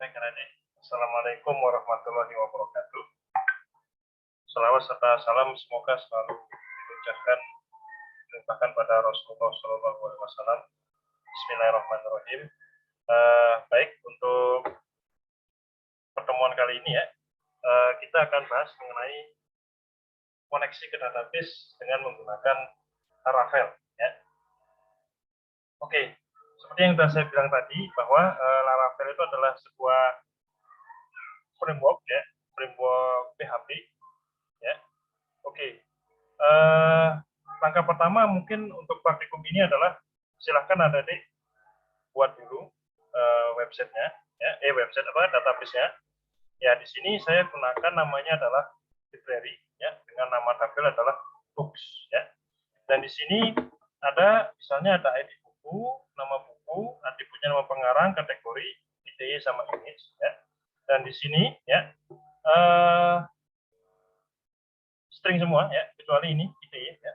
Baik, adik. Assalamualaikum warahmatullahi wabarakatuh. Salawat serta salam semoga selalu diucapkan dilimpahkan pada Rasulullah Shallallahu Alaihi Wasallam. Bismillahirrahmanirrahim. Baik, untuk pertemuan kali ini ya, kita akan bahas mengenai koneksi ke database dengan menggunakan Laravel. Ya. Oke, seperti yang sudah saya bilang tadi bahwa Laravel itu adalah sebuah framework ya, framework PHP ya. Oke. Langkah pertama mungkin untuk praktikum ini adalah silahkan adik-adik buat dulu websitenya ya, website apa database-nya. Ya, di sini saya gunakan namanya adalah library ya, dengan nama tabel adalah books ya. Dan di sini ada misalnya ada ID buku, nama buku, atributnya nama pengarang, kategori, IDE sama image ya. Dan di sini ya string semua ya, kecuali ini IDE ya.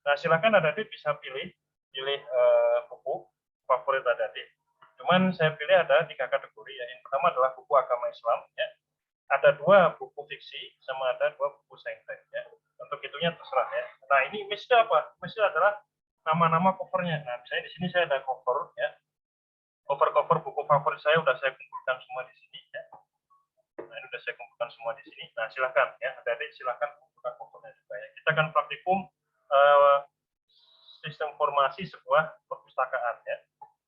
Nah, silakan adik-adik bisa pilih buku favorit adik-adik. Cuman saya pilih ada 3 kategori ya. Yang pertama adalah buku agama Islam ya. Ada 2 buku fiksi sama ada 2 buku saintek ya. Untuk itunya terserah ya. Nah, ini image-nya apa? Image-nya adalah nama-nama covernya. Nah, misalnya di sini saya ada cover ya. Cover-cover buku favorit saya udah saya kumpulkan semua di sini ya. Nah, ini udah saya kumpulkan semua di sini. Nah, silakan ya, adik-adik silakan kumpulkan covernya juga ya. Kita akan praktikum sistem informasi sebuah perpustakaan ya.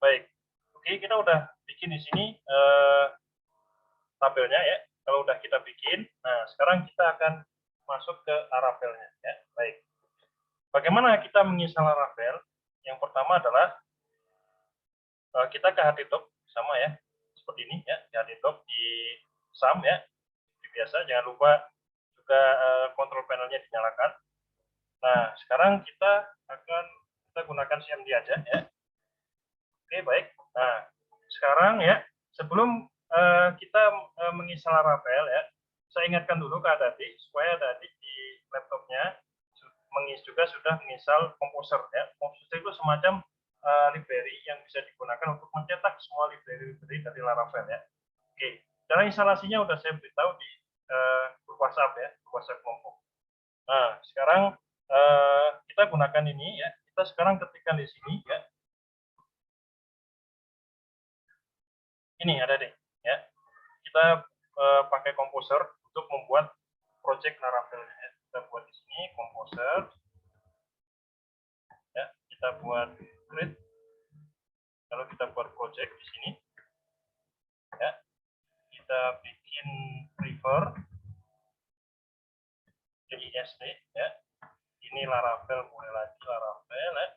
Baik. Oke, kita udah bikin di sini tabelnya ya. Kalau udah kita bikin, nah sekarang kita akan masuk ke Laravelnya ya. Baik. Bagaimana kita menginstal Laravel? Yang pertama adalah kita ke htdoc sama ya. Seperti ini ya, di htdoc di SAM ya. Seperti biasa, jangan lupa juga kontrol panelnya dinyalakan. Nah, sekarang kita gunakan CMD aja ya. Oke, baik. Nah, sekarang ya, sebelum kita menginstal Laravel ya, saya ingatkan dulu ke adik supaya adik di laptopnya juga sudah menginstal Composer ya. Composer itu semacam library yang bisa digunakan untuk mencetak semua library dari Laravel ya. Oke, cara instalasinya udah saya beritahu di grup WhatsApp ya, grup WhatsApp kelompok. Nah, sekarang kita gunakan ini ya. Kita sekarang ketikkan di sini ya. Ini ada deh ya. Kita pakai Composer untuk membuat project Laravel ya. Kita buat di sini Composer ya. Kita buat create, lalu kita buat project di sini ya. Kita bikin prefer DIST ya. Ini Laravel, mulai lagi Laravel ya.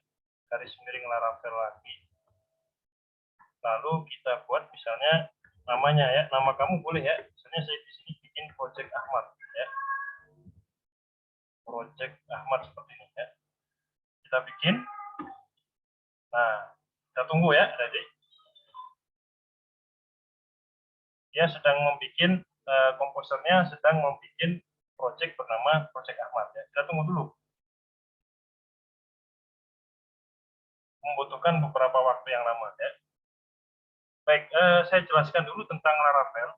Garis miring Laravel lagi. Lalu kita buat misalnya namanya ya, nama kamu boleh ya. Misalnya saya di sini bikin project Ahmad ya. Project Ahmad seperti ini ya. Kita bikin. Nah, kita tunggu ya, adik. Dia sedang membuat komposernya sedang membuat project bernama Project Ahmad ya. Kita tunggu dulu. Membutuhkan beberapa waktu yang lama ya. Baik, saya jelaskan dulu tentang Laravel.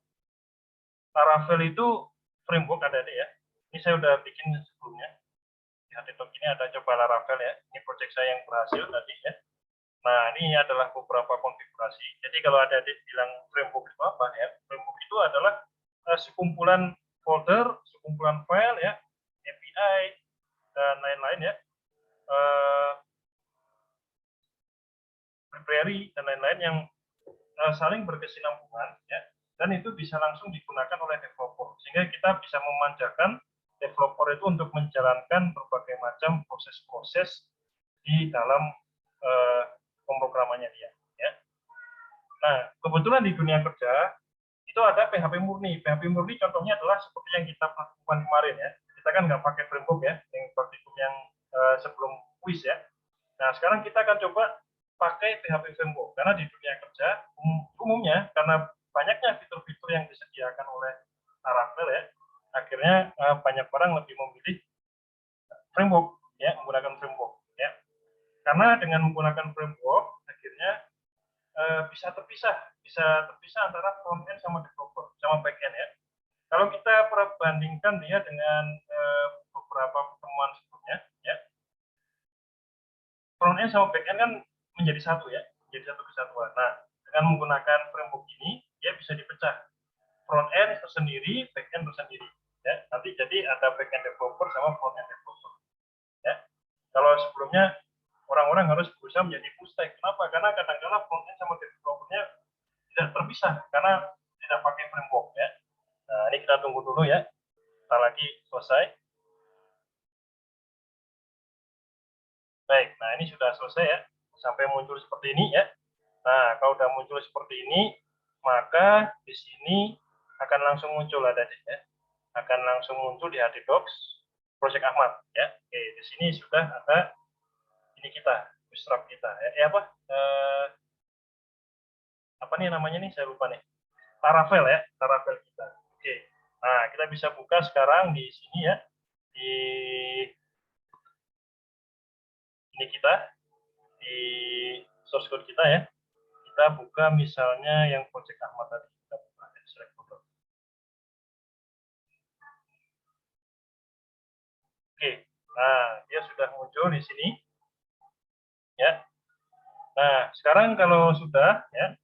Laravel itu framework adik-adik ya. Ini saya udah bikin sebelumnya. Di htdoc ini ada coba Laravel ya. Ini project saya yang berhasil tadi ya. Nah, ini adalah beberapa konfigurasi. Jadi kalau adik-adik bilang framework itu apa ya? Framework itu adalah sekumpulan folder, sekumpulan file ya, API dan lain-lain ya. Library dan lain-lain yang saling berkesinambungan ya, dan itu bisa langsung digunakan oleh developer sehingga kita bisa memanjakan developer itu untuk menjalankan berbagai macam proses-proses di dalam pemrogramannya dia ya. Nah, kebetulan di dunia kerja itu ada PHP murni. PHP murni contohnya adalah seperti yang kita lakukan kemarin ya. Kita kan nggak pakai framework ya, yang praktikum yang sebelum quiz ya. Nah, sekarang kita akan coba pakai PHP framework karena di dunia kerja umumnya karena banyaknya fitur-fitur yang disediakan oleh Laravel ya, akhirnya banyak orang lebih memilih framework ya, menggunakan framework ya. Karena dengan menggunakan framework akhirnya bisa terpisah bisa terpisah antara front end sama developer sama back end ya. Kalau kita perbandingkan dia dengan beberapa pertemuan sebelumnya, ya, front end sama back end kan menjadi satu ya, menjadi satu kesatuan. Nah, dengan menggunakan framework ini, dia bisa dipecah front end tersendiri, back end tersendiri. Ya, nanti jadi ada back end developer sama front end developer. Ya, kalau sebelumnya orang-orang harus berusaha menjadi full stack. Kenapa? Karena kadang-kadang front end sama developernya tidak terpisah karena tidak pakai framework ya. Nah, ini kita tunggu dulu ya. Kita lagi selesai. Baik, nah ini sudah selesai ya. Sampai muncul seperti ini ya. Nah, kalau sudah muncul seperti ini, maka di sini akan langsung muncul ada ya. Akan langsung muncul di HDDocs Project Ahmad ya. Oke, di sini sudah ada ini kita, bootstrap kita ya. Apa nih namanya nih? Saya lupa nih. Laravel ya, Laravel kita. Oke. Nah, kita bisa buka sekarang di sini ya. Di ini kita di source code kita ya. Kita buka misalnya yang Project Ahmad tadi. Kita buka select folder. Oke. Nah, dia sudah muncul di sini. Ya. Nah, sekarang kalau sudah ya,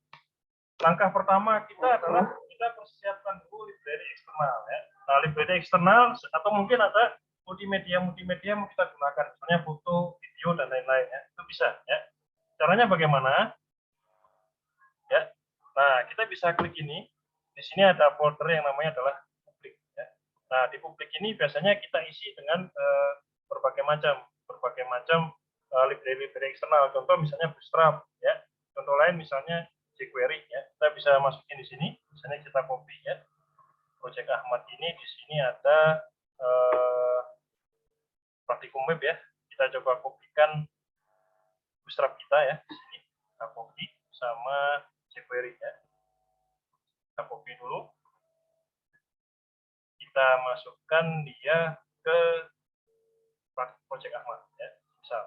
langkah pertama kita adalah kita persiapkan dulu library eksternal ya. Nah, library eksternal atau mungkin ada multimedia mau kita gunakan, misalnya foto, video dan lain-lain ya. Itu bisa ya. Caranya bagaimana? Ya. Nah, kita bisa klik ini. Di sini ada folder yang namanya adalah publik ya. Nah, di publik ini biasanya kita isi dengan berbagai macam library eksternal. Contoh misalnya Bootstrap ya. Contoh lain misalnya jQuery ya. Kita bisa masukin di sini. Misalnya kita copy ya. Project Ahmad ini di sini ada praktikum web ya. Kita coba kopikan Bootstrap kita ya di sini. Kita copy sama jQuery ya. Kita copy dulu. Kita masukkan dia ke Project Ahmad ya. Misal.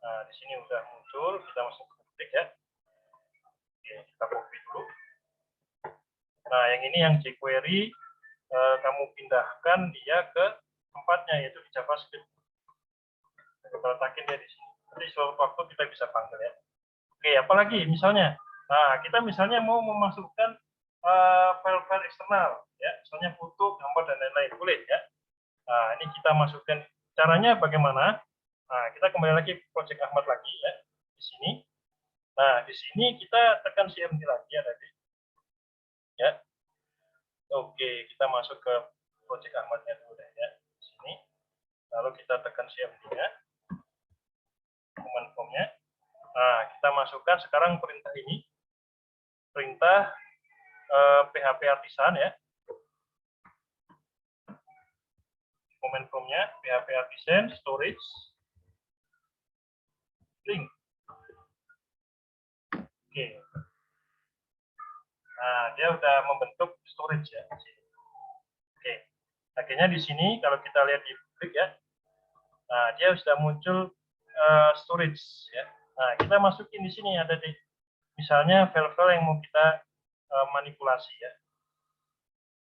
Nah, di sini udah muncul, kita masuk ke publik ya. Oke, kita copy dulu. Nah, yang ini yang jQuery kamu pindahkan dia ke tempatnya yaitu di JavaScript. Kita letakin dia di sini. Nanti suatu waktu kita bisa panggil ya. Oke, apalagi misalnya, nah kita misalnya mau memasukkan file-file eksternal, ya, misalnya foto, gambar dan lain-lain, boleh ya. Nah, ini kita masukkan. Caranya bagaimana? Nah, kita kembali lagi ke Project Ahmad lagi ya di sini. Nah, di sini kita tekan CMD lagi ya tadi. Ya. Oke, kita masuk ke Project Ahmadnya dulu deh ya. Di sini. Lalu kita tekan CMD-nya. Command prompt-nya. Nah, kita masukkan sekarang perintah ini. Perintah PHP Artisan ya. Command prompt-nya PHP Artisan storage link. Oke. Nah, dia udah membentuk storage ya. Oke. Akhirnya di sini kalau kita lihat di publik ya. Nah, dia sudah muncul storage ya. Nah, kita masukin di sini ada di misalnya file-file yang mau kita manipulasi ya.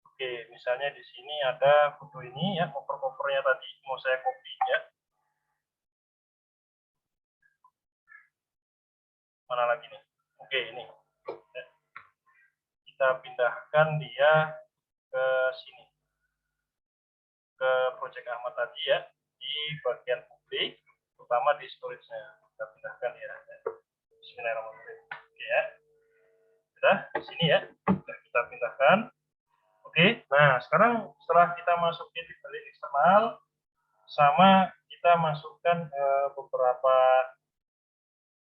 Oke, misalnya di sini ada foto ini ya, cover-covernya tadi mau saya copy ya. Mana lagi nih? Oke, ini. Ya. Kita pindahkan dia ke sini. Ke Project Ahmad tadi ya, di bagian publik, terutama di storage-nya. Kita pindahkan ya. Bismillahirrahmanirrahim. Oke ya. Sudah, di sini ya. Sudah kita pindahkan. Oke, nah sekarang setelah kita masukin library eksternal, sama kita masukkan beberapa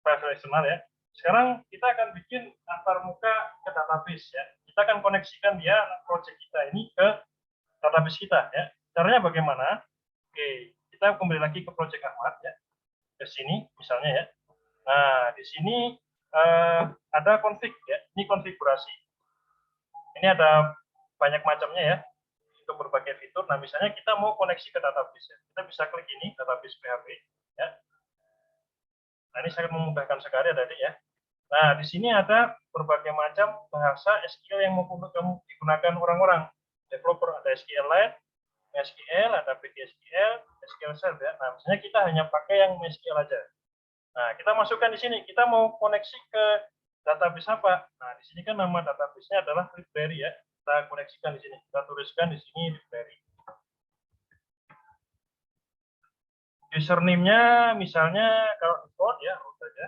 file eksternal ya. Sekarang kita akan bikin antarmuka ke database ya. Kita akan koneksikan dia project kita ini ke database kita ya. Caranya bagaimana? Oke, kita kembali lagi ke Project Ahmad ya. Ke sini misalnya ya. Nah, di sini ada config ya. Ini konfigurasi. Ini ada banyak macamnya ya. Untuk berbagai fitur. Nah, misalnya kita mau koneksi ke database ya. Kita bisa klik ini database PHP ya. Nah, ini sangat memudahkan sekali tadi ya. Nah, di sini ada berbagai macam bahasa SQL yang mau kamu digunakan orang-orang. Developer ada SQLite, MySQL, ada PGSQL, SQL Server ya. Nah, misalnya kita hanya pakai yang MySQL aja. Nah, kita masukkan di sini. Kita mau koneksi ke database apa? Nah, di sini kan nama database-nya adalah library ya. Kita koneksikan di sini. Kita tuliskan di sini library. Username-nya misalnya kalau default ya root aja.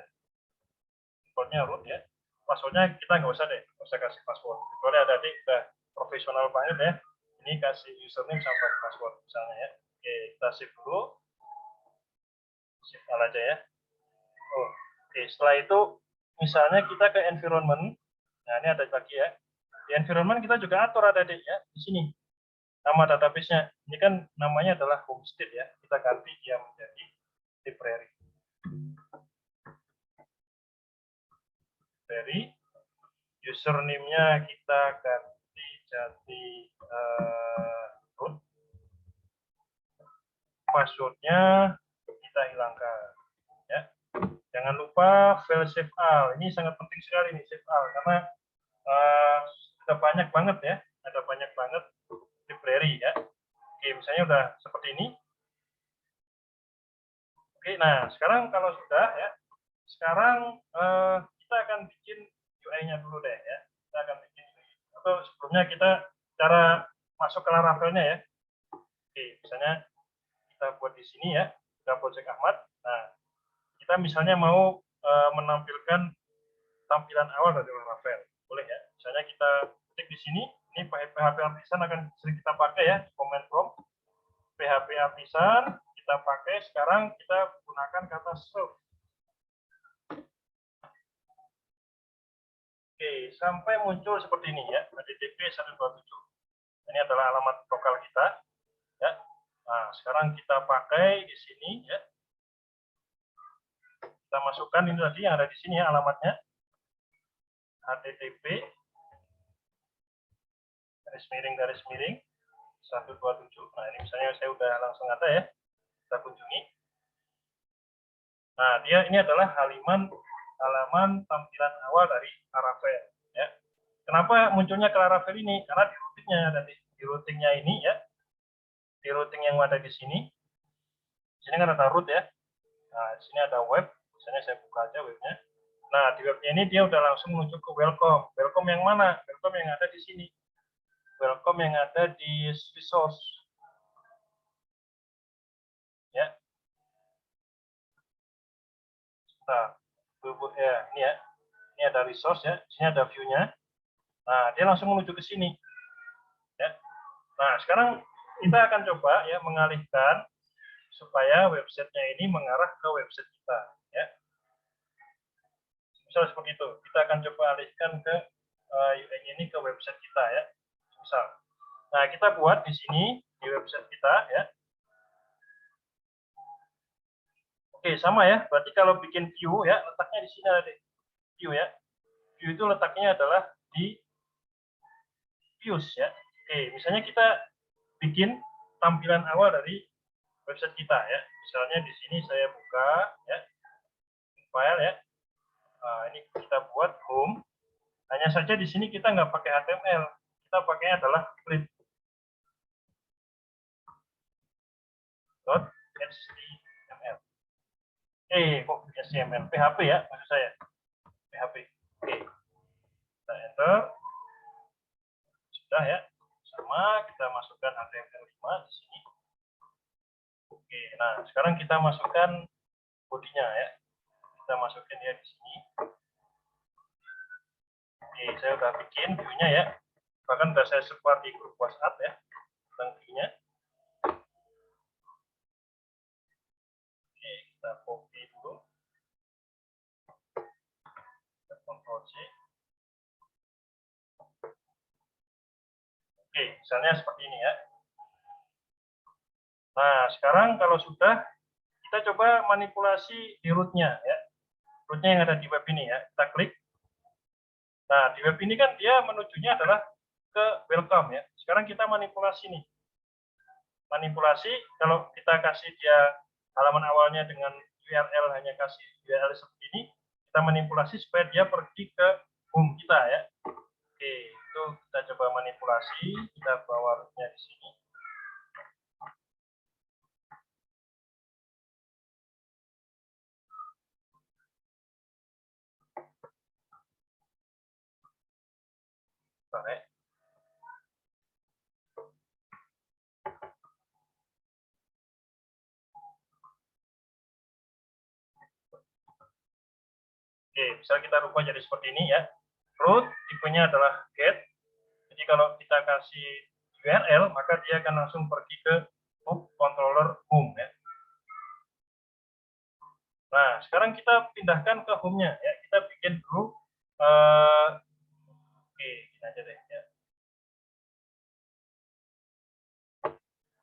Defaultnya root ya. Passwordnya kita nggak usah deh, nggak usah kasih password. Kecuali ada di udah profesional banget ya. Ini kasih username sampai password misalnya ya. Oke, kita save dulu. Save all aja ya. Oh, oke, setelah itu misalnya kita ke environment. Nah, ini ada lagi ya. Di environment kita juga atur ada di ya di sini. Nama database-nya. Ini kan namanya adalah homestead ya. Kita ganti dia menjadi library. Library. Username-nya kita ganti jadi root. Password-nya kita hilangkan. Ya. Jangan lupa file save all. Ini sangat penting sekali nih save all karena ada banyak banget ya. Ada banyak banget library ya. Oke, misalnya udah seperti ini. Oke, nah sekarang kalau sudah ya, sekarang kita akan bikin UI-nya dulu deh ya. Kita akan bikin atau sebelumnya kita cara masuk ke Laravel-nya ya. Oke, misalnya kita buat di sini ya, kita project Ahmad. Nah, kita misalnya mau menampilkan tampilan awal dari Laravel, boleh ya. Misalnya kita ketik di sini, ini PHP Artisan akan sering kita pakai ya, command prompt. PHP Artisan kita pakai, sekarang kita gunakan kata serve. Oke, sampai muncul seperti ini ya, DTP 127. Ini adalah alamat lokal kita. Ya. Nah, sekarang kita pakai di sini ya. Kita masukkan ini tadi yang ada di sini ya alamatnya. HTTP garis miring 127. Nah, ini misalnya saya udah langsung ada ya. Kita kunjungi. Nah, dia ini adalah halaman tampilan awal dari Laravel ya. Kenapa munculnya ke Laravel ini? Karena di routingnya ada di routingnya ini ya. Di routing yang ada di sini. Di sini kan ada root ya. Nah, di sini ada web. Misalnya saya buka aja webnya. Nah, di webnya ini dia udah langsung menuju ke welcome. Welcome yang mana? Welcome yang ada di sini. Welcome yang ada di resource. Ya. Nah, ya, ini ya. Ini ada resource ya. Di sini ada view-nya. Nah, dia langsung menuju ke sini. Ya. Nah, sekarang kita akan coba ya mengalihkan supaya websitenya ini mengarah ke website kita. Ya. Misal seperti itu. Kita akan coba alihkan ke UI ini ke website kita ya. Misal. Nah, kita buat di sini di website kita ya. Oke, sama ya. Berarti kalau bikin view ya, letaknya di sini ada view ya. View itu letaknya adalah di views ya. Oke, misalnya kita bikin tampilan awal dari website kita ya. Misalnya di sini saya buka ya. File ya. Nah, ini kita buat home. Hanya saja di sini kita nggak pakai HTML. Kita pakainya adalah .html. Kok HTML? PHP ya maksud saya. PHP. Oke. Kita enter. Sudah ya. Sama kita masukkan HTML5 di sini. Oke, nah sekarang kita masukkan bodinya ya. Kita masukin dia di sini. Oke, saya udah bikin view-nya ya. Bahkan udah saya sebar di grup WhatsApp ya tentang view-nya. Oke, kita copy dulu. Kita Ctrl C. Oke, misalnya seperti ini ya. Nah, sekarang kalau sudah, kita coba manipulasi di root-nya ya. Root-nya yang ada di web ini ya. Kita klik. Nah, di web ini kan dia menujunya adalah ke welcome ya. Sekarang kita manipulasi nih. Manipulasi, kalau kita kasih dia halaman awalnya dengan URL hanya kasih URL seperti ini, kita manipulasi supaya dia pergi ke home kita ya. Oke, itu kita coba manipulasi, kita bawa rootnya di sini. Oke. Oke, bisa kita rubah jadi seperti ini ya. Root tipenya adalah get. Jadi kalau kita kasih URL, maka dia akan langsung pergi ke book controller home ya. Nah, sekarang kita pindahkan ke home-nya ya. Kita bikin dulu oke, gini aja deh ya.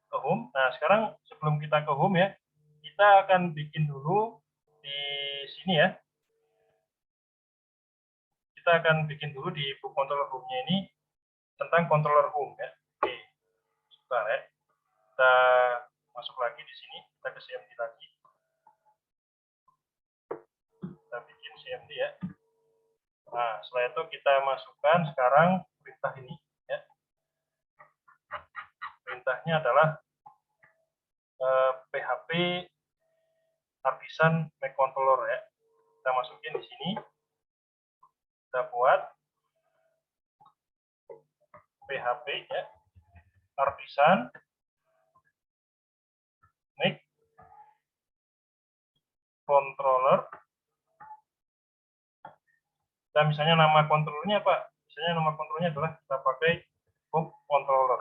Ke home. Nah, sekarang sebelum kita ke home ya, kita akan bikin dulu di sini ya. Kita akan bikin dulu di book controller home-nya ini tentang controller home ya. Oke, sebentar ya. Kita masuk lagi di sini, kita ke CMD lagi. Kita bikin CMD ya. Nah, setelah itu kita masukkan sekarang perintah ini ya. Perintahnya adalah PHP artisan make controller ya. Kita masukin di sini. Kita buat PHP ya. Artisan make controller. Kita misalnya nama controllernya apa? Misalnya nama controllernya adalah kita pakai book controller.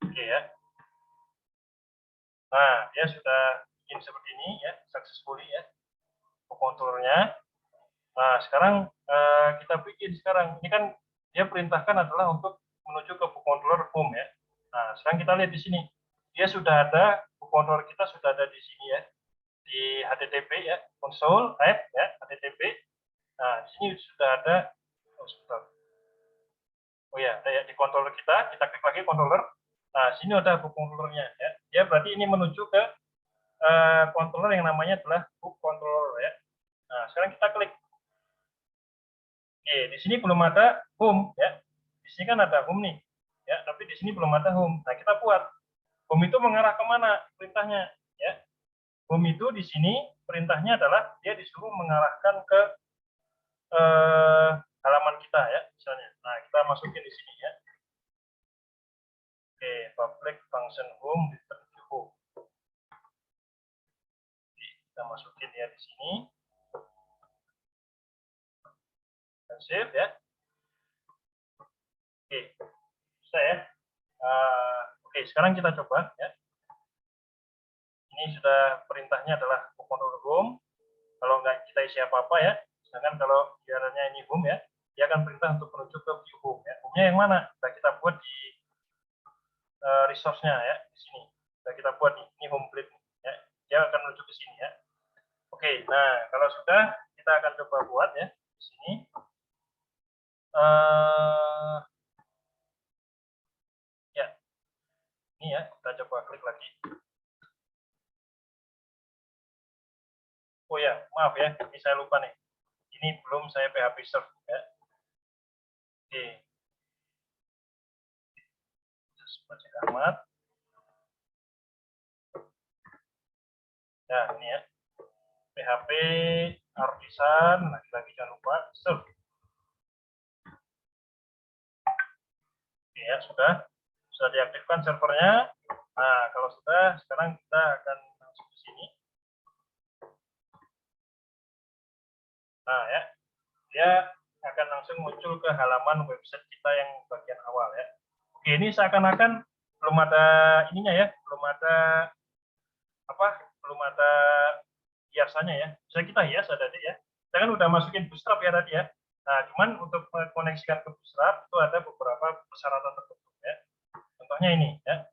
Oke ya. Nah, dia sudah bikin seperti ini ya, successfully ya, book controllernya. Nah, sekarang kita bikin sekarang. Ini kan dia perintahkan adalah untuk menuju ke book controller home ya. Nah, sekarang kita lihat di sini. Dia sudah ada, book controller kita sudah ada di sini ya. Di HTTP ya, console app ya, HTTP. Nah, di sini sudah ada, oh sebentar. Oh ya, di controller kita klik lagi controller. Nah, sini ada book controllernya ya. Dia berarti ini menuju ke controller yang namanya adalah book controller ya. Nah, sekarang kita klik. Oke, di sini belum ada home ya. Di sini kan ada home nih. Ya, tapi di sini belum ada home. Nah, kita buat home itu mengarah kemana perintahnya ya. Home itu di sini perintahnya adalah dia disuruh mengarahkan ke halaman kita ya, misalnya. Nah, kita masukin di sini ya. Oke, public function home return to home. Jadi, kita masukin ya di sini. Dan save ya. Oke, bisa ya. Oke, sekarang kita coba ya. Ini sudah perintahnya adalah control home. Kalau nggak kita isi apa-apa ya. Sedangkan kalau URL-nya ini home ya, dia akan perintah untuk menuju ke view home ya. Home-nya yang mana? Sudah kita buat di resource-nya ya, di sini. Sudah kita buat nih, ini home plate ya. Dia akan menuju ke sini ya. Oke, nah kalau sudah kita akan coba buat ya di sini. Ya, ini ya kita coba klik lagi. Oh ya, maaf ya, ini saya lupa nih. Ini belum saya PHP serve ya. Oke. Baca Ahmad. Nah, ini ya. PHP artisan, lagi jangan lupa serve. Oke ya, sudah diaktifkan servernya. Nah, kalau sudah, sekarang kita akan langsung ke sini. Nah ya, dia akan langsung muncul ke halaman website kita yang bagian awal ya. Oke, ini seakan-akan belum ada ininya ya, belum ada apa? Belum ada hiasannya ya. Bisa kita hias ada ya. Kita kan udah masukin Bootstrap ya tadi ya. Nah, cuman untuk mengkoneksikan ke Bootstrap itu ada beberapa persyaratan tertentu ya. Contohnya ini ya.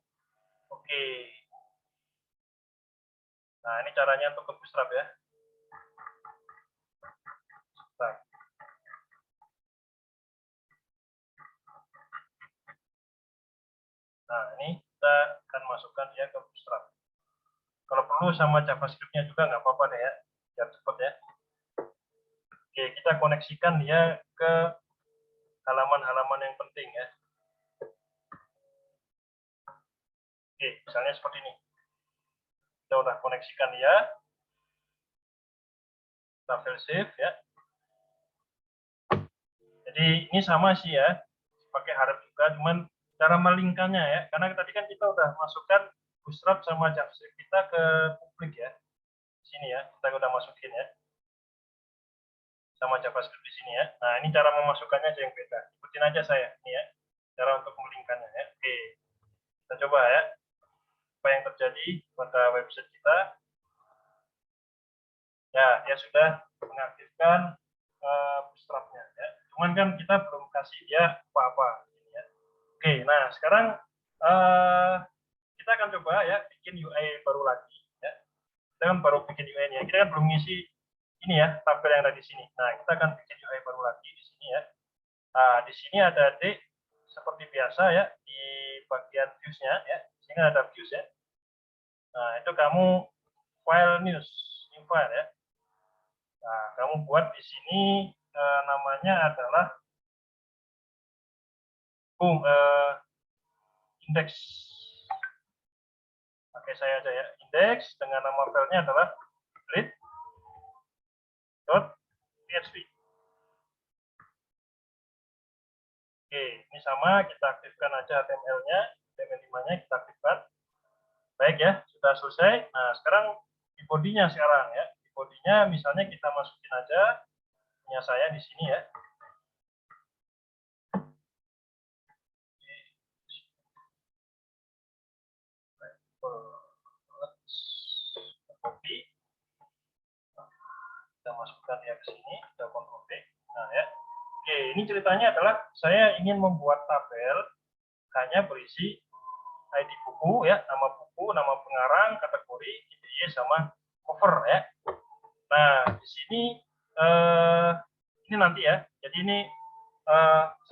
Oke. Nah, ini caranya untuk ke Bootstrap ya. Nah, Nah, ini kita akan masukkan dia ke Bootstrap. Kalau perlu sama JavaScript-nya juga nggak apa-apa deh ya, biar cepat ya. Oke, kita koneksikan dia ke halaman-halaman yang penting ya. Oke, misalnya seperti ini. Kita udah koneksikan dia. Kita file save ya. Jadi ini sama sih ya, pakai harap juga, cuman cara melingkannya ya. Karena tadi kan kita udah masukkan Bootstrap sama JavaScript kita ke publik ya. Di sini ya, kita udah masukin ya. Sama JavaScript di sini ya. Nah, ini cara memasukkannya aja yang beda. Ikutin aja saya ini ya. Cara untuk melingkannya ya. Oke. Kita coba ya. Apa yang terjadi pada website kita. Ya, dia sudah mengaktifkan Bootstrap-nya ya. Cuman kan kita belum kasih dia apa-apa ya. Oke, nah sekarang kita akan coba ya bikin UI baru lagi ya. Kita kan baru bikin UI-nya. Kita kan belum ngisi ini ya, tabel yang ada di sini. Nah, kita akan bikin UI baru lagi di sini ya. Nah, di sini ada D seperti biasa ya di bagian views-nya ya. Di sini ada views ya. Nah, itu kamu file news, new file ya. Nah, kamu buat di sini namanya adalah index. Pakai saya aja ya. Index dengan nama filenya adalah lead.php. Oke, ini sama, kita aktifkan aja HTML-nya, HTML5-nya kita aktifkan. Baik ya, sudah selesai. Nah, sekarang di body-nya sekarang ya. Di body-nya misalnya kita masukin aja punya saya di sini ya. Copy. Kita masukkan ya ke sini, kita Ctrl V. Nah ya. Oke, ini ceritanya adalah saya ingin membuat tabel hanya berisi ID buku ya, nama buku, nama pengarang, kategori, IDE sama cover ya. Nah, di sini ini nanti ya. Jadi ini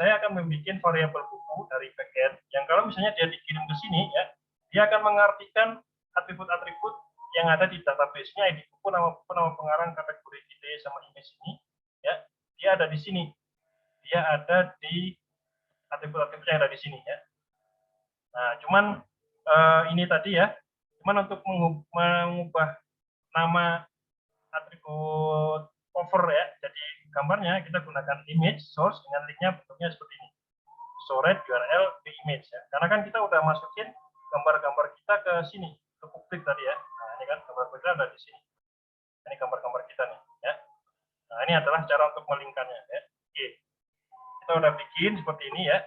saya akan membuat variabel buku dari backend yang kalau misalnya dia dikirim ke sini ya, dia akan mengartikan atribut-atribut yang ada di database-nya, ID buku, nama pengarang, kategori, IDE sama image ini ya. Dia ada di sini. Dia ada di atribut-atribut yang ada di sini ya. Nah, cuman ini tadi ya, cuman untuk mengubah nama atribut cover ya, jadi gambarnya kita gunakan image source dengan linknya bentuknya seperti ini, storage URL di image ya, karena kan kita udah masukin gambar-gambar kita ke sini, ke publik tadi ya. Nah, ini kan gambar kita ada di sini, ini gambar-gambar kita nih ya. Nah, ini adalah cara untuk melingkannya ya. Oke, kita udah bikin seperti ini ya.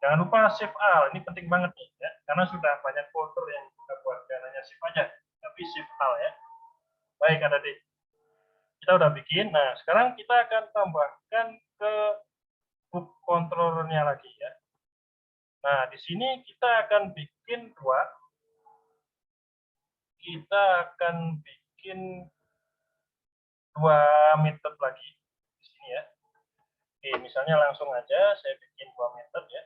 Jangan lupa save all, ini penting banget nih ya, karena sudah banyak folder yang kita buat, jangan hanya save aja, tapi save all ya. Baik, ada di kita udah bikin. Nah, sekarang kita akan tambahkan ke book controller-nya lagi ya. Nah, di sini kita akan bikin dua. Kita akan bikin dua metode lagi di sini ya. Oke, misalnya langsung aja saya bikin dua metode ya.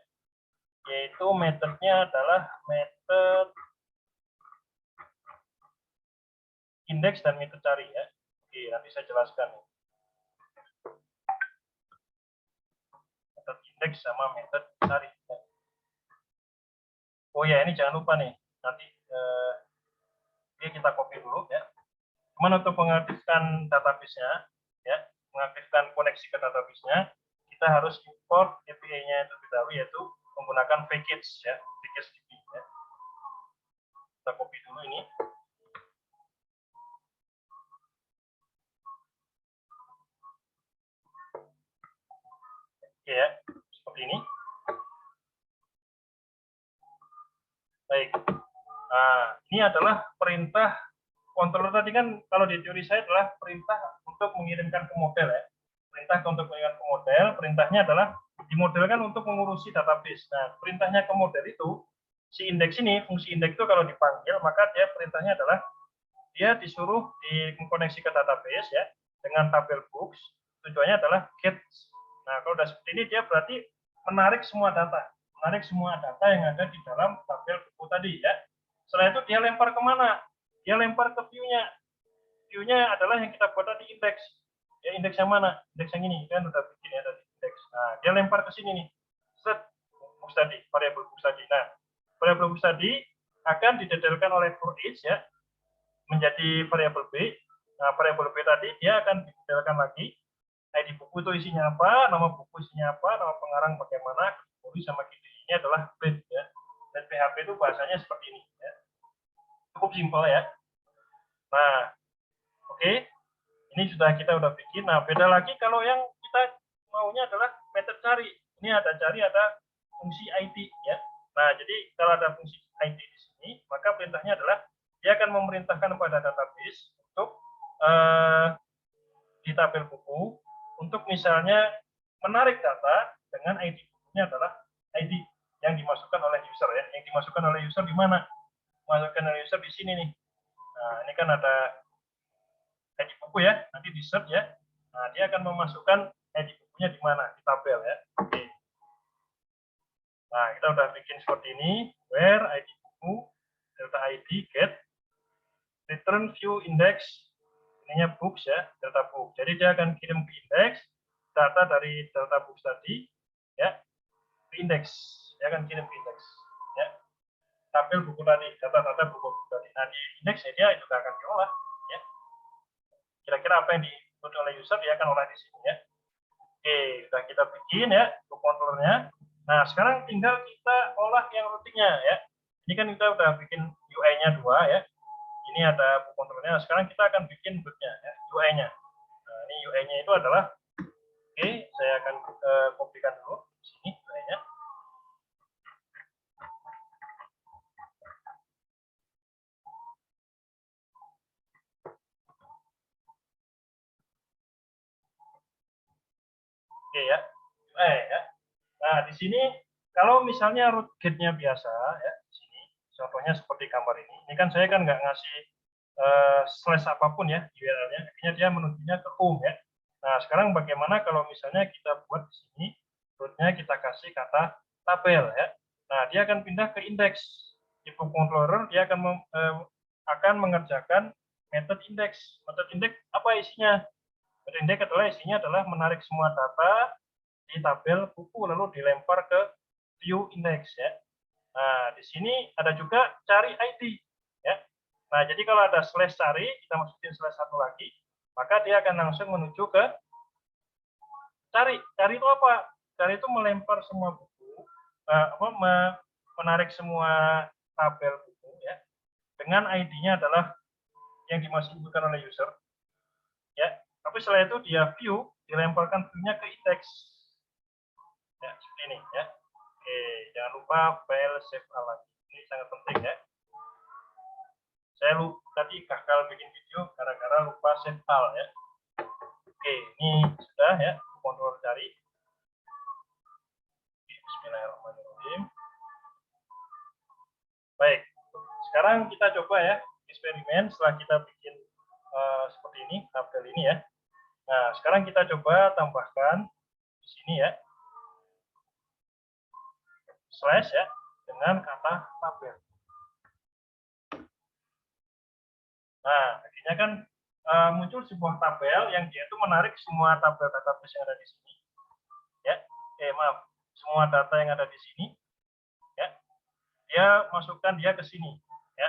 Yaitu metodenya adalah metode index dan metode cari ya. Oke, nanti saya jelaskan. Metode index sama metode cari. Oh ya, ini jangan lupa nih. Nanti kita copy dulu ya. Cuman untuk mengaktifkan database-nya, ya, mengaktifkan koneksi ke database-nya, kita harus import API-nya terlebih dahulu, yaitu menggunakan package ya, package DB ya. Kita copy dulu ini. Oke ya, seperti ini. Baik. Nah, ini adalah perintah controller tadi kan, kalau di teori saya adalah perintah untuk mengirimkan ke model ya. Perintah untuk mengirimkan ke model, perintahnya adalah dimodelkan untuk mengurusi database. Nah, perintahnya ke model itu, si indeks ini, fungsi indeks itu kalau dipanggil, maka dia perintahnya adalah dia disuruh dikoneksi ke database ya, dengan tabel books, tujuannya adalah get. Nah, kalau udah seperti ini, dia berarti menarik semua data. menarik semua data yang ada di dalam tabel buku tadi ya. Setelah itu dia lempar kemana? Dia lempar ke view-nya. View-nya adalah yang kita buat tadi indeks. Ya, indeks yang mana? Indeks yang ini kan udah bikin ya tadi indeks. Nah, dia lempar ke sini nih. Set books tadi, variabel books tadi. Nah, variabel books tadi akan didedelkan oleh for each ya menjadi variabel B. Nah, variabel B tadi dia akan didedelkan lagi. ID buku itu isinya apa, nama buku isinya apa, nama pengarang bagaimana, kategori sama key ini adalah grade ya. Dan PHP itu bahasanya seperti ini ya. Cukup simpel ya. Nah, oke. Ini kita udah bikin. Nah, beda lagi kalau yang kita maunya adalah method cari. Ini ada cari, ada fungsi ID ya. Nah, jadi kalau ada fungsi ID di sini, maka perintahnya adalah dia akan memerintahkan kepada database untuk di tabel buku untuk misalnya menarik data dengan ID bukunya adalah ID yang dimasukkan oleh user ya. Yang dimasukkan oleh user di mana? Masukkan oleh user di sini nih. Nah, ini kan ada ID buku ya, nanti di search ya. Nah, dia akan memasukkan ID bukunya di mana? Di tabel ya. Oke. Nah, kita udah bikin seperti ini. Where ID buku, delta ID, get, return view index, ininya books ya, delta book. Jadi dia akan kirim ke index data dari delta books tadi ya, ke index. Dia akan kirim ke index ya. Tabel buku tadi, data-data buku tadi. Nah, di index ya dia juga akan diolah ya. Kira-kira apa yang dibutuhkan oleh user dia akan olah di sini ya. Oke, sudah kita bikin ya untuk controllernya. Nah, sekarang tinggal kita olah yang routingnya ya. Ini kan kita udah bikin UI-nya 2 ya. Ini ada book controllernya. Sekarang kita akan bikin bootnya ya, UI-nya. Nah, ini UI-nya itu adalah oke, saya akan kopikan dulu di sini UI-nya. Oke ya. Ya. Nah, di sini kalau misalnya root gate-nya biasa ya, di sini contohnya seperti gambar ini. Ini kan saya kan nggak ngasih slash apapun ya URL-nya, akhirnya dia menujunya ke home ya. Nah, sekarang bagaimana kalau misalnya kita buat di sini root-nya kita kasih kata tabel ya. Nah, dia akan pindah ke index. Di book controller dia akan mengerjakan method index. Method index apa isinya? Method index adalah menarik semua data di tabel buku lalu dilempar ke view index ya. Nah, di sini ada juga cari ID ya. Nah, jadi kalau ada slash cari, kita masukin slash satu lagi, maka dia akan langsung menuju ke cari. Cari itu apa? Cari itu melempar semua buku, menarik semua tabel buku ya. Dengan ID-nya adalah yang dimasukkan oleh user ya. Tapi setelah itu dia view, dilemparkan view-nya ke index. Ya, seperti ini ya. Oke, jangan lupa file save lagi. Ini sangat penting ya. Saya tadi gagal bikin video gara-gara lupa save file ya. Oke, ini sudah ya. Kontrol cari. Bismillahirrahmanirrahim. Baik, sekarang kita coba ya eksperimen setelah kita bikin seperti ini tabel ini ya. Nah, sekarang kita coba tambahkan di sini ya slash ya dengan kata tabel. Nah, akhirnya kan muncul sebuah tabel yang dia itu menarik semua tabel database yang ada di sini. Ya, maaf, semua data yang ada di sini. Ya, dia masukkan dia ke sini. Ya,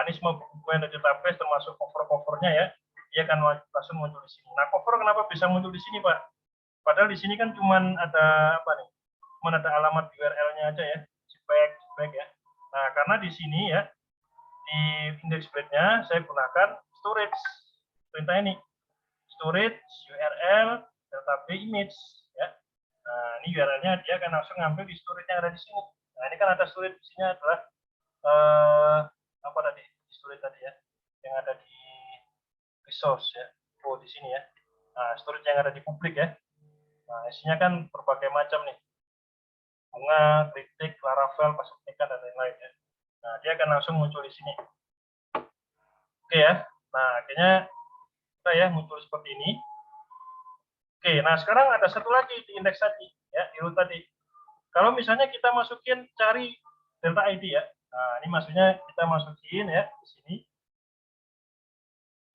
ini semua buku yang ada di database termasuk cover-covernya ya. Dia akan langsung muncul di sini. Nah, cover kenapa bisa muncul di sini, Pak? Padahal di sini kan cuman ada apa nih? Cuman ada alamat URL-nya aja ya, spek ya. Nah, karena di sini ya di index grade-nya saya gunakan storage perintah ini storage URL database image ya. Nah, ini URL-nya dia akan langsung ngambil di storage yang ada di sini. Nah, ini kan ada storage isinya adalah apa tadi storage tadi ya yang ada di resource ya. Oh, di sini ya. Nah, storage yang ada di publik ya. Nah, isinya kan berbagai macam nih. Bunga, kritik, Laravel, Pasifika, dan lain-lain ya. Nah, dia akan langsung muncul di sini. Oke ya. Nah, akhirnya kita ya muncul seperti ini. Oke, nah sekarang ada satu lagi di indeks tadi ya, di root tadi. Kalau misalnya kita masukin cari delta ID ya. Nah, ini maksudnya kita masukin ya di sini.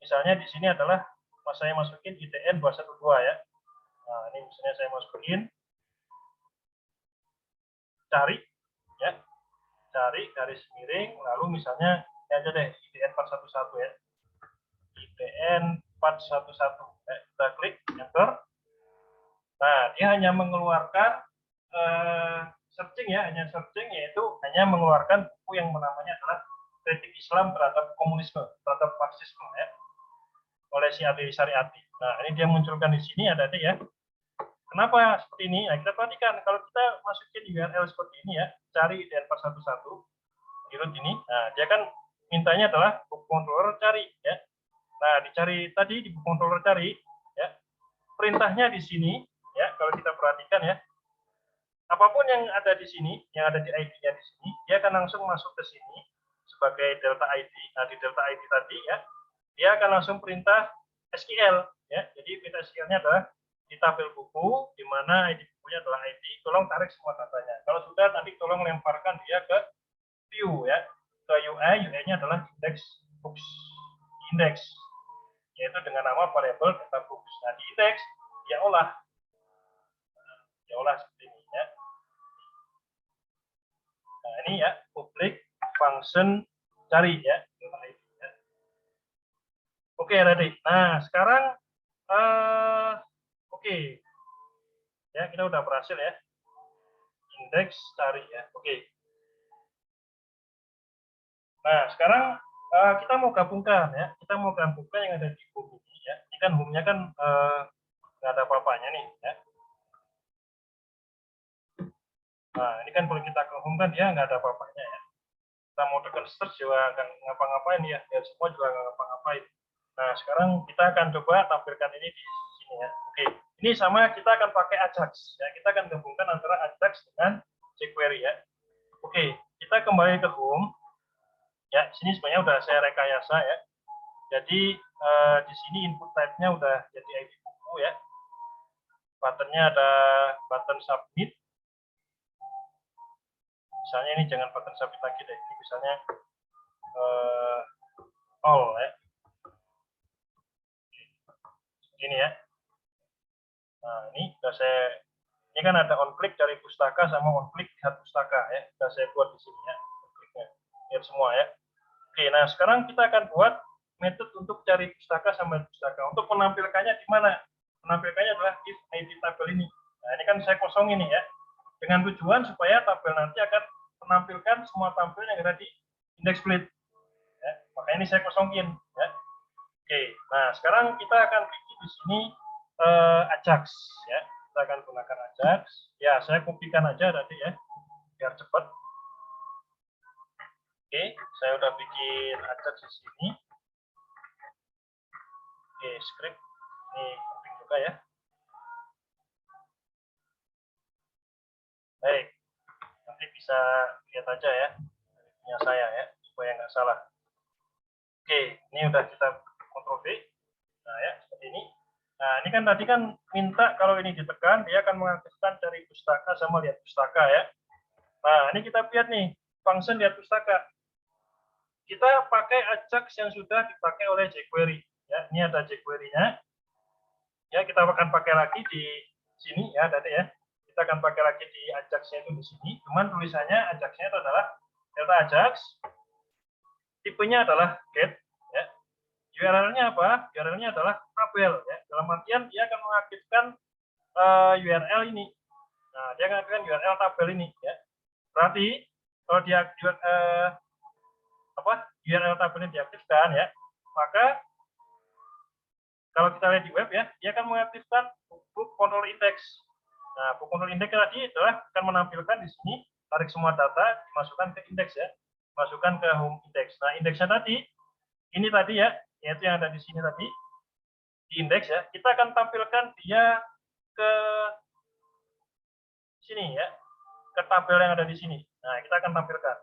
Misalnya di sini adalah saya masukin IDN 212 ya. Nah, ini misalnya saya masukin cari ya. Cari garis miring lalu misalnya ini aja deh IDN 411 ya. IDN 411. Kita klik enter. Nah, dia hanya mengeluarkan searching ya, hanya searching yaitu hanya mengeluarkan buku yang namanya adalah Kritik Islam terhadap Komunisme, terhadap Marxisme ya, oleh si Adi Syariati. Nah, ini dia munculkan di sini ada deh ya. Kenapa seperti ini? Nah, kita perhatikan kalau kita masukin URL seperti ini ya, cari IDN 411 di root ini. Nah, dia kan mintanya adalah buku controller cari ya. Nah, dicari tadi di buku controller cari ya. Perintahnya di sini ya, kalau kita perhatikan ya. Apapun yang ada di sini, yang ada di ID-nya di sini, dia akan langsung masuk ke sini sebagai delta ID. Nah, di delta ID tadi ya, dia akan langsung perintah SQL ya. Jadi perintah SQL-nya adalah di tabel buku di mana ID bukunya adalah ID, tolong tarik semua datanya. Kalau sudah nanti tolong lemparkan dia ke view ya, ke UI. UI-nya adalah index books. Index yaitu dengan nama variable data books. Nah, di index dia olah seperti ini ya. Nah, ini ya, public function cari ya. Oke, ready. Nah, sekarang oke. Ya, kita udah berhasil ya. Indeks cari ya. Oke. Nah, sekarang kita mau gabungkan ya. Kita mau gabungkan yang ada di home ini ya. Ini kan home-nya kan nggak ada apa-apanya nih ya. Nah, ini kan kalau kita ke home kan dia nggak ada apa-apanya ya. Kita mau tekan search juga nggak ngapa-ngapain ya. Ya semua juga nggak ngapa-ngapain. Nah, sekarang kita akan coba tampilkan ini di sini ya. Oke, ini sama kita akan pakai Ajax ya. Kita akan gabungkan antara Ajax dengan jQuery ya. Oke, kita kembali ke home. Ya, sini sebenarnya udah saya rekayasa ya. Jadi di sini input type-nya udah jadi ID buku ya. Buttonnya ada button submit. Misalnya ini jangan button submit lagi deh. Ini misalnya all ya. Ini ya. Nah, ini sudah ini kan ada on click dari pustaka sama on click lihat pustaka ya. Sudah saya buat di sini ya. Kliknya. Lihat semua ya. Oke, nah sekarang kita akan buat metode untuk cari pustaka sama pustaka. Untuk menampilkannya di mana? Menampilkannya adalah if ID tabel ini. Nah, ini kan saya kosong ini ya. Dengan tujuan supaya tabel nanti akan menampilkan semua tampil yang ada di index split. Ya, makanya ini saya kosongin ya. Oke, nah sekarang kita akan bikin di sini Ajax ya. Kita akan gunakan Ajax. Ya, saya kopikan aja tadi ya, biar cepat. Oke, saya udah bikin Ajax di sini. Oke, script ini penting juga ya. Baik, nanti bisa lihat aja ya punya saya ya, supaya nggak salah. Oke, ini udah kita Ctrl V. Nah ya, seperti ini. Nah, ini kan tadi kan minta kalau ini ditekan, dia akan mengaktifkan cari pustaka sama lihat pustaka ya. Nah, ini kita lihat nih, function lihat pustaka. Kita pakai Ajax yang sudah dipakai oleh jQuery. Ya, ini ada jQuery-nya. Ya, kita akan pakai lagi di sini ya, tadi ya. Kita akan pakai lagi di Ajax-nya itu di sini. Cuman tulisannya Ajax-nya itu adalah delta Ajax. Tipenya adalah get. Ya. URL-nya apa? URL-nya adalah tabel. Ya. Dalam artian dia akan mengaktifkan URL ini. Nah, dia akan mengaktifkan URL tabel ini. Ya. Berarti kalau dia URL tabelnya diaktifkan ya, maka kalau kita lihat di web ya, dia akan mengaktifkan book control index. Nah, book control index tadi adalah akan menampilkan di sini, tarik semua data, dimasukkan ke indeks ya, masukkan ke home index. Nah, indeksnya tadi, ini tadi ya, yaitu yang ada di sini tadi, di indeks ya, kita akan tampilkan dia ke sini ya, ke tabel yang ada di sini. Nah, kita akan tampilkan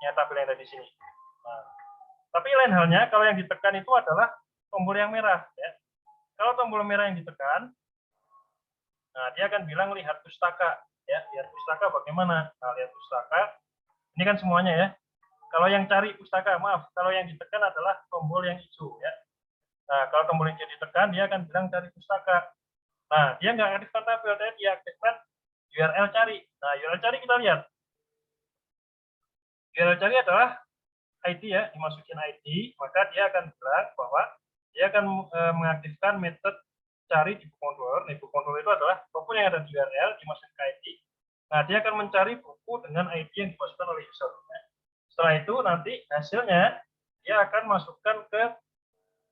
ya tabel yang ada di sini. Nah, tapi lain halnya kalau yang ditekan itu adalah tombol yang merah ya. Kalau tombol merah yang ditekan, nah dia akan bilang lihat pustaka. ya. Lihat pustaka bagaimana? Nah, lihat pustaka. Ini kan semuanya ya. Kalau yang cari pustaka, maaf, kalau yang ditekan adalah tombol yang hijau ya. Nah, kalau tombol hijau ditekan, dia akan bilang cari pustaka. Nah, dia nggak aktifkan tabel, tapi dia aktifkan URL cari. Nah, URL cari kita lihat. URL cari adalah ID ya, dimasukin ID, maka dia akan bilang bahwa dia akan mengaktifkan metode cari di book controller. Nah, book controller itu adalah apapun yang ada di URL dimasukin ke ID. Nah, dia akan mencari buku dengan ID yang dimasukkan oleh user. Setelah itu nanti hasilnya dia akan masukkan ke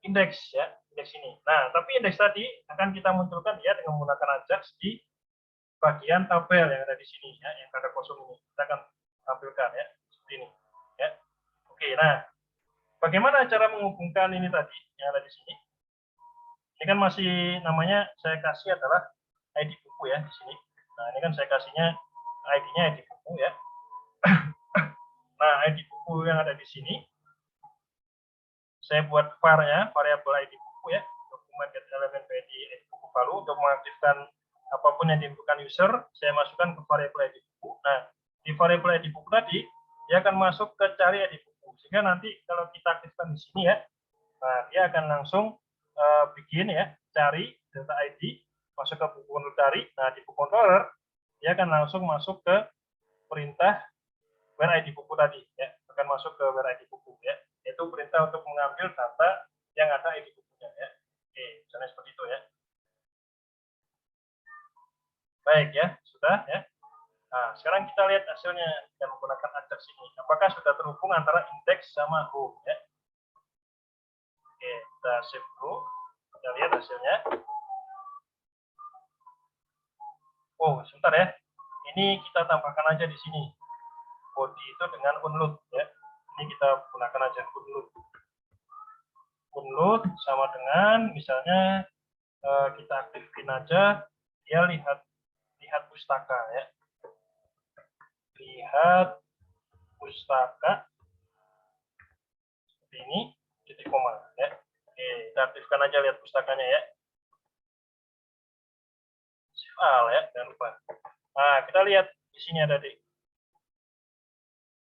indeks ya, indeks ini. Nah, tapi indeks tadi akan kita munculkan ya dengan menggunakan Ajax di bagian tabel yang ada di sini ya, yang ada kosong ini. Kita akan tampilkan ya, seperti ini ya. Oke, nah bagaimana cara menghubungkan ini tadi yang ada di sini? Ini kan masih namanya saya kasih adalah ID buku ya di sini. Nah, ini kan saya kasihnya ID-nya ID buku ya. Nah, ID buku yang ada di sini saya buat var-nya, variabel ID buku ya, dokumen get element ID buku value untuk mengaktifkan apapun yang diinputkan user, saya masukkan ke variabel ID buku. Nah, di variabel ID buku tadi, dia akan masuk ke cari ID buku. Sehingga nanti kalau kita aktifkan di sini ya, nah, dia akan langsung bikin ya, cari data ID, masuk ke buku controller cari. Nah, di buku controller, dia akan langsung masuk ke perintah where ID buku tadi ya, akan masuk ke where ID buku ya, yaitu perintah untuk mengambil data yang ada ID bukunya ya. Oke, misalnya seperti itu ya. Baik ya, sudah ya. Nah, sekarang kita lihat hasilnya dengan menggunakan Ajax ini. Apakah sudah terhubung antara indeks sama home ya? Oke, kita save dulu. Kita lihat hasilnya. Oh, sebentar ya. Ini kita tambahkan aja di sini. Body itu dengan unload ya. Ini kita gunakan aja unload. Unload sama dengan misalnya kita aktifin aja, dia lihat pustaka ya. Lihat pustaka seperti ini, titik koma ya. Oke, kita aktifkan aja lihat pustakanya ya. File ya, jangan lupa. Nah, kita lihat di sini ada di.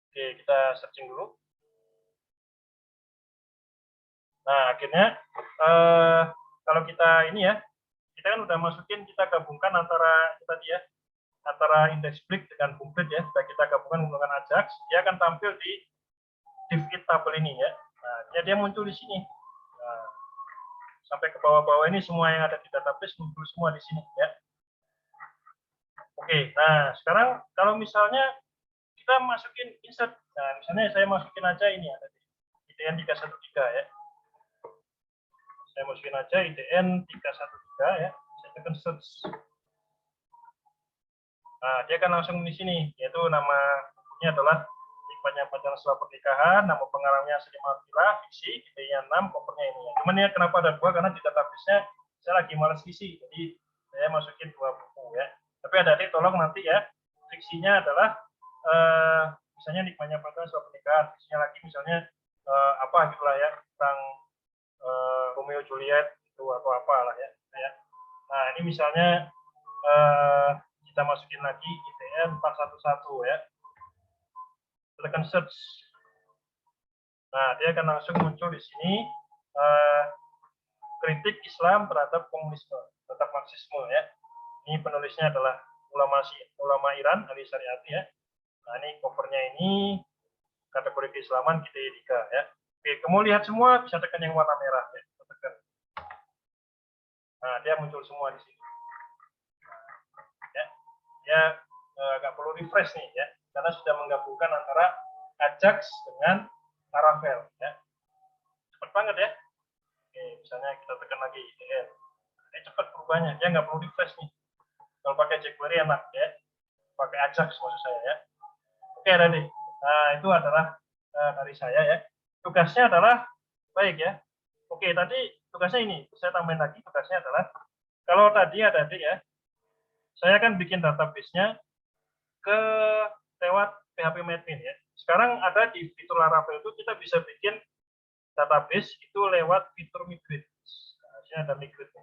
Oke, kita searching dulu. Nah, akhirnya kalau kita ini ya, kita kan udah masukin, kita gabungkan antara tadi ya, antara index break dengan complete ya. Kita gabungkan menggunakan Ajax, dia akan tampil di div it tabel ini ya. Nah, dia muncul di sini. Nah, sampai ke bawah-bawah ini semua yang ada di database muncul semua di sini ya. Oke, nah sekarang kalau misalnya kita masukin insert, nah misalnya saya masukin aja ini ada di IDN 313 ya. Saya masukin aja IDN 313 ya. Saya tekan search. Nah, dia akan langsung di sini, yaitu nama bukunya adalah Hikmahnya Pacaran Setelah Pernikahan, nama pengarangnya Sri Martila, fiksi, IDN 6, covernya ini ya. Cuman ya kenapa ada dua, karena di database-nya saya lagi malas isi, jadi saya masukin dua buku ya. Tapi ada tolong nanti ya, fiksinya adalah misalnya Hikmahnya Pacaran Setelah Pernikahan, fiksinya lagi misalnya apa gitu lah ya, tentang Romeo Juliet itu atau apalah ya. Nah, ini misalnya kita masukin lagi ITN 411 ya. Tekan search. Nah, dia akan langsung muncul di sini kritik Islam terhadap komunisme, terhadap Marxisme ya. Ini penulisnya adalah ulama Iran, Ali Syariati ya. Nah, ini covernya ini kategori keislaman kita 3 ya. Oke, kamu lihat semua bisa tekan yang warna merah ya. Tekan. Nah, dia muncul semua di sini. Ya, dia agak perlu refresh nih ya, karena sudah menggabungkan antara Ajax dengan Laravel ya. Cepat banget ya. Oke, misalnya kita tekan lagi IDN. Ini cepat perubahannya, dia nggak perlu refresh nih. Kalau pakai jQuery enak ya, pakai Ajax maksud saya ya. Oke, tadi. Nah, itu adalah dari saya ya. Tugasnya adalah baik ya. Oke, tadi tugasnya ini, saya tambahin lagi, tugasnya adalah kalau tadi ada adik ya, saya akan bikin database-nya ke lewat PHP-Admin ya. Sekarang ada di fitur Laravel itu kita bisa bikin database itu lewat fitur migrate. Nah, sini ada migrate.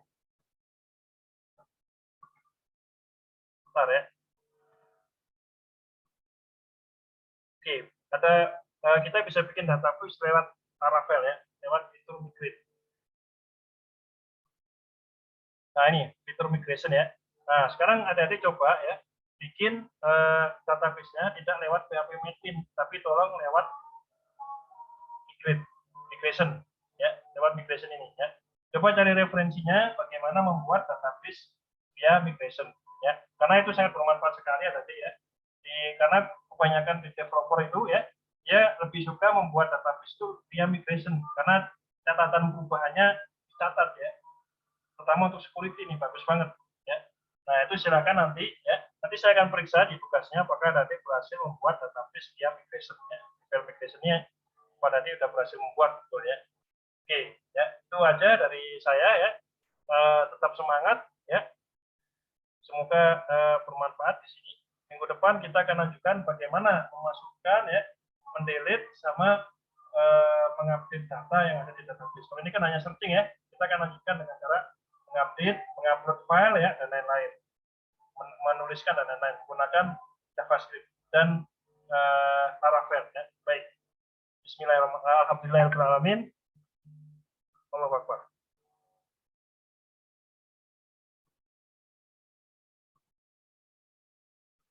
Bentar ya. Oke, kita bisa bikin database lewat Laravel ya, lewat fitur migrate. Nah ini fitur migration ya. Nah sekarang adik-adik coba ya bikin database-nya tidak lewat PHP Maven, tapi tolong lewat migration ya, lewat migration ini ya. Coba cari referensinya bagaimana membuat database via migration ya, karena itu sangat bermanfaat sekali ya tadi ya. Karena kebanyakan di developer itu ya, dia lebih suka membuat database itu via migration karena catatan perubahannya dicatat ya, terutama untuk security ini bagus banget ya. Nah itu silakan nanti ya, nanti saya akan periksa di tugasnya apakah nanti berhasil membuat database via migration ya. Migrationnya pada nanti sudah berhasil membuat, betul ya. Oke ya, itu aja dari saya ya. Tetap semangat ya, semoga bermanfaat di sini. Minggu depan kita akan lanjutkan bagaimana memasukkan ya, mendelete sama mengupdate data yang ada di database. Kalau ini kan hanya searching ya, kita akan lanjutkan dengan cara mengupdate, mengupload file ya, dan lain-lain, menuliskan dan lain-lain menggunakan JavaScript dan Laravel ya. Baik, Bismillahirrahmanirrahim. Alhamdulillahirrahmanirrahim. Allahu Akbar.